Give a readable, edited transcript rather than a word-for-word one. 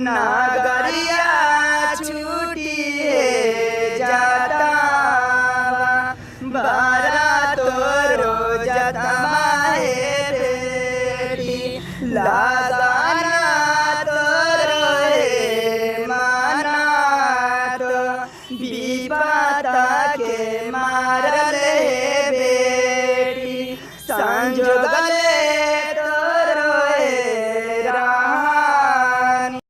नागरिया छूटिए जाता बारा तोरो जतमा है बेटी लादाना तोरो है माना तो विपता के मारले बेटी संजोगल